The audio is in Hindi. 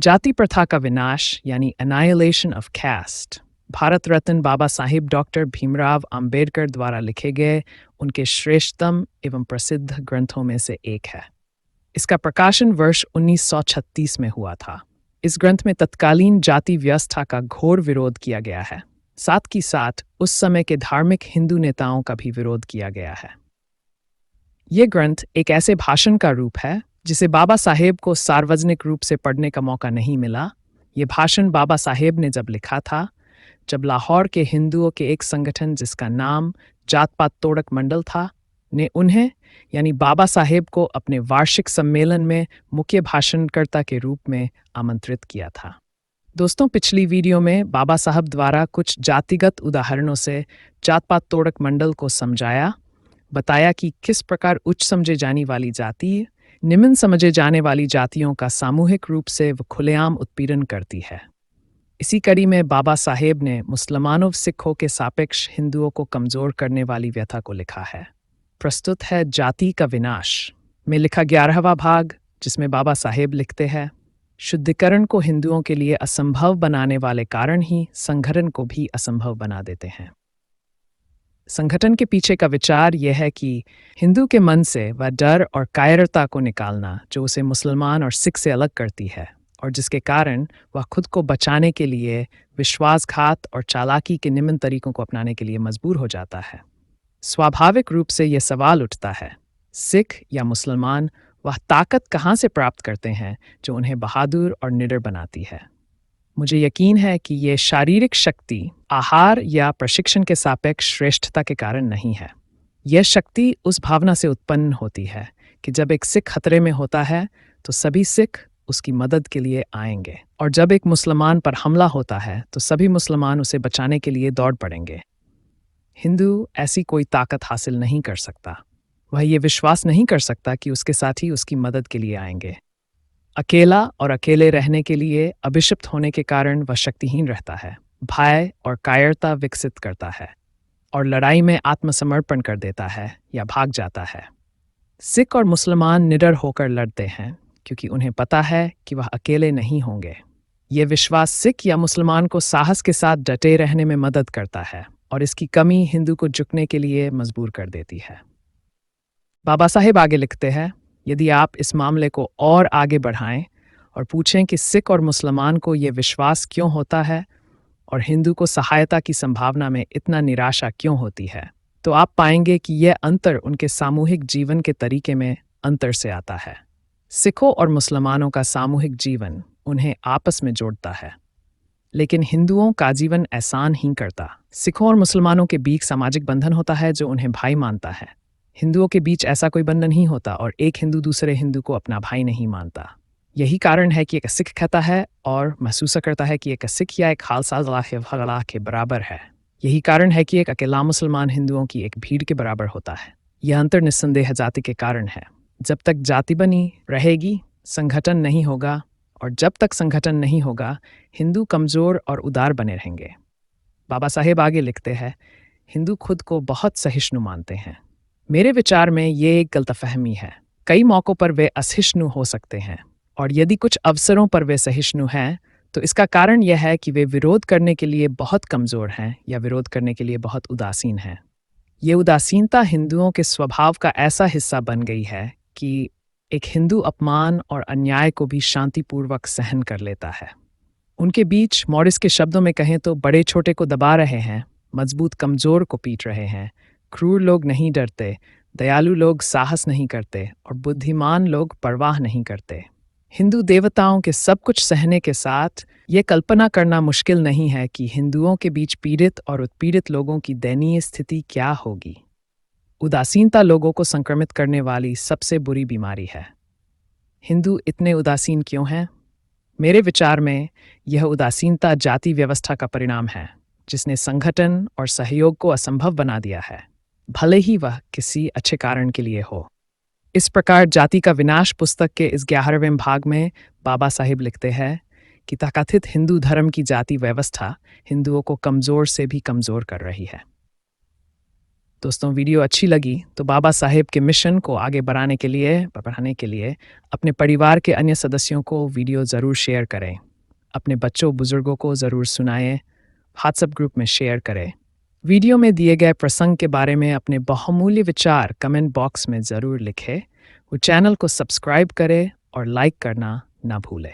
जाति प्रथा का विनाश यानी annihilation of caste Bharat Ratna Baba Saheb doctor Bhimrao Ambedkar द्वारा लिखे गए उनके श्रेष्ठतम एवं प्रसिद्ध ग्रंथों में से एक है। इसका प्रकाशन वर्ष 1936 में हुआ था। इस ग्रंथ में तत्कालीन जाति व्यवस्था का घोर विरोध किया गया है। साथ ही साथ उस समय के धार्मिक हिंदू नेताओं का भी विरोध किया गया है। यह ग्रंथ एक ऐसे भाषण का रूप है जिसे बाबा साहेब को सार्वजनिक रूप से पढ़ने का मौका नहीं मिला। ये भाषण बाबा साहेब ने जब लिखा था, जब लाहौर के हिंदुओं के एक संगठन जिसका नाम जात पात तोड़क मंडल था ने उन्हें यानी बाबा साहेब को अपने वार्षिक सम्मेलन में मुख्य भाषणकर्ता के रूप में आमंत्रित किया था। दोस्तों, पिछली वीडियो में बाबा साहब द्वारा कुछ जातिगत उदाहरणों से जात पात तोड़क मंडल को समझाया, बताया कि किस प्रकार उच्च समझे जाने वाली जाति निम्न समझे जाने वाली जातियों का सामूहिक रूप से व खुलेआम उत्पीड़न करती है। इसी कड़ी में बाबा साहेब ने मुसलमानों सिखों के सापेक्ष हिंदुओं को कमजोर करने वाली व्यथा को लिखा है। प्रस्तुत है जाति का विनाश में लिखा 11वां भाग, जिसमें बाबा साहेब लिखते हैं, शुद्धिकरण को हिंदुओं के लिए असंभव बनाने वाले कारण ही संगठन को भी असंभव बना देते हैं। संगठन के पीछे का विचार यह है कि हिंदू के मन से वह डर और कायरता को निकालना जो उसे मुसलमान और सिख से अलग करती है और जिसके कारण वह खुद को बचाने के लिए विश्वासघात और चालाकी के निम्न तरीकों को अपनाने के लिए मजबूर हो जाता है। स्वाभाविक रूप से यह सवाल उठता है, सिख या मुसलमान वह ताकत कहाँ से प्राप्त करते हैं जो उन्हें बहादुर और निडर बनाती है। मुझे यकीन है कि ये शारीरिक शक्ति आहार या प्रशिक्षण के सापेक्ष श्रेष्ठता के कारण नहीं है। यह शक्ति उस भावना से उत्पन्न होती है कि जब एक सिख खतरे में होता है तो सभी सिख उसकी मदद के लिए आएंगे, और जब एक मुसलमान पर हमला होता है तो सभी मुसलमान उसे बचाने के लिए दौड़ पड़ेंगे। हिंदू ऐसी कोई ताकत हासिल नहीं कर सकता। वह ये विश्वास नहीं कर सकता कि उसके साथी उसकी मदद के लिए आएंगे। अकेला और अकेले रहने के लिए अभिशिप्त होने के कारण वह शक्तिहीन रहता है, भय और कायरता विकसित करता है और लड़ाई में आत्मसमर्पण कर देता है या भाग जाता है। सिख और मुसलमान निडर होकर लड़ते हैं क्योंकि उन्हें पता है कि वह अकेले नहीं होंगे। यह विश्वास सिख या मुसलमान को साहस के साथ डटे रहने में मदद करता है और इसकी कमी हिंदू को झुकने के लिए मजबूर कर देती है। बाबा साहेब आगे लिखते हैं, यदि आप इस मामले को और आगे बढ़ाएं और पूछें कि सिख और मुसलमान को यह विश्वास क्यों होता है और हिंदू को सहायता की संभावना में इतना निराशा क्यों होती है, तो आप पाएंगे कि यह अंतर उनके सामूहिक जीवन के तरीके में अंतर से आता है। सिखों और मुसलमानों का सामूहिक जीवन उन्हें आपस में जोड़ता है, लेकिन हिंदुओं का जीवन ऐसा नहीं करता। सिखों और मुसलमानों के बीच सामाजिक बंधन होता है जो उन्हें भाई मानता है। हिंदुओं के बीच ऐसा कोई बंधन नहीं होता और एक हिंदू दूसरे हिंदू को अपना भाई नहीं मानता। यही कारण है कि एक सिख कहता है और महसूस करता है कि एक सिख या एक खालसा के बराबर है। यही कारण है कि एक अकेला मुसलमान हिंदुओं की एक भीड़ के बराबर होता है। यह अंतर निस्संदेह जाति के कारण है। जब तक जाति बनी रहेगी, संगठन नहीं होगा, और जब तक संगठन नहीं होगा, हिंदू कमजोर और उदार बने रहेंगे। बाबा साहेब आगे लिखते हैं, हिंदू खुद को बहुत सहिष्णु मानते हैं। मेरे विचार में ये एक गलतफहमी है। कई मौक़ों पर वे असहिष्णु हो सकते हैं, और यदि कुछ अवसरों पर वे सहिष्णु हैं तो इसका कारण यह है कि वे विरोध करने के लिए बहुत कमज़ोर हैं या विरोध करने के लिए बहुत उदासीन हैं। ये उदासीनता हिंदुओं के स्वभाव का ऐसा हिस्सा बन गई है कि एक हिंदू अपमान और अन्याय को भी शांतिपूर्वक सहन कर लेता है। उनके बीच मॉरिस के शब्दों में कहें तो बड़े छोटे को दबा रहे हैं, मजबूत कमज़ोर को पीट रहे हैं, क्रूर लोग नहीं डरते, दयालु लोग साहस नहीं करते और बुद्धिमान लोग परवाह नहीं करते। हिंदू देवताओं के सब कुछ सहने के साथ ये कल्पना करना मुश्किल नहीं है कि हिंदुओं के बीच पीड़ित और उत्पीड़ित लोगों की दयनीय स्थिति क्या होगी। उदासीनता लोगों को संक्रमित करने वाली सबसे बुरी बीमारी है। हिंदू इतने उदासीन क्यों हैं? मेरे विचार में यह उदासीनता जाति व्यवस्था का परिणाम है, जिसने संगठन और सहयोग को असंभव बना दिया है, भले ही वह किसी अच्छे कारण के लिए हो। इस प्रकार जाति का विनाश पुस्तक के इस 11वें भाग में बाबा साहेब लिखते हैं कि तथाकथित हिंदू धर्म की जाति व्यवस्था हिंदुओं को कमज़ोर से भी कमज़ोर कर रही है। दोस्तों, वीडियो अच्छी लगी तो बाबा साहेब के मिशन को आगे बढ़ाने के लिए अपने परिवार के अन्य सदस्यों को वीडियो ज़रूर शेयर करें। अपने बच्चों बुजुर्गों को ज़रूर सुनाएं, व्हाट्सएप ग्रुप में शेयर करें। वीडियो में दिए गए प्रसंग के बारे में अपने बहुमूल्य विचार कमेंट बॉक्स में ज़रूर लिखें। वो चैनल को सब्सक्राइब करें और लाइक करना ना भूलें।